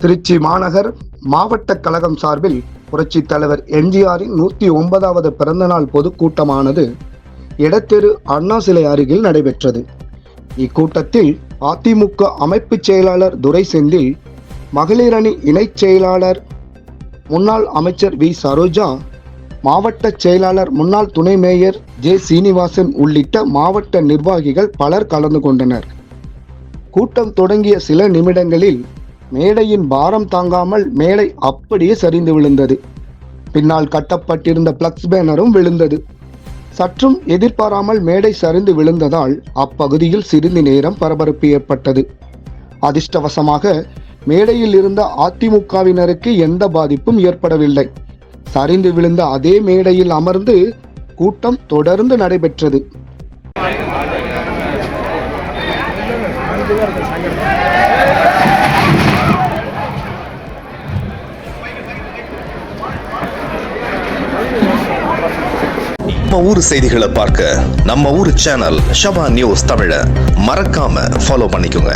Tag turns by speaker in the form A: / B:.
A: திருச்சி மாநகர் மாவட்ட கழகம் சார்பில் புரட்சித் தலைவர் எம்ஜிஆரின் 109வது பிறந்தநாள் பொதுக்கூட்டமானது எடத்தெரு அண்ணா சிலை அருகில் நடைபெற்றது. இக்கூட்டத்தில் அதிமுக அமைப்பு செயலாளர் துரை செந்தில், மகளிர் அணி இணைச் செயலாளர் முன்னாள் அமைச்சர் வி சரோஜா, மாவட்ட செயலாளர் முன்னாள் துணை மேயர் ஜே சீனிவாசன் உள்ளிட்ட மாவட்ட நிர்வாகிகள் பலர் கலந்து கொண்டனர். கூட்டம் தொடங்கிய சில நிமிடங்களில் மேடையின் பாரம் தாங்காமல் மேடை அப்படியே சரிந்து விழுந்தது. பின்னால் கட்டப்பட்டிருந்த பிளக்ஸ் பேனரும் விழுந்தது. சற்றும் எதிர்பாராமல் மேடை சரிந்து விழுந்ததால் அப்பகுதியில் சிறிது நேரம் பரபரப்பு ஏற்பட்டது. அதிர்ஷ்டவசமாக மேடையில் இருந்த அதிமுகவினருக்கு எந்த பாதிப்பும் ஏற்படவில்லை. சரிந்து விழுந்த அதே மேடையில் அமர்ந்து கூட்டம் தொடர்ந்து நடைபெற்றது.
B: நம்ம ஊர் செய்திகளை பார்க்க நம்ம ஊர் சேனல் ஷபா நியூஸ் தமிழை மறக்காம ஃபாலோ பண்ணிக்கோங்க.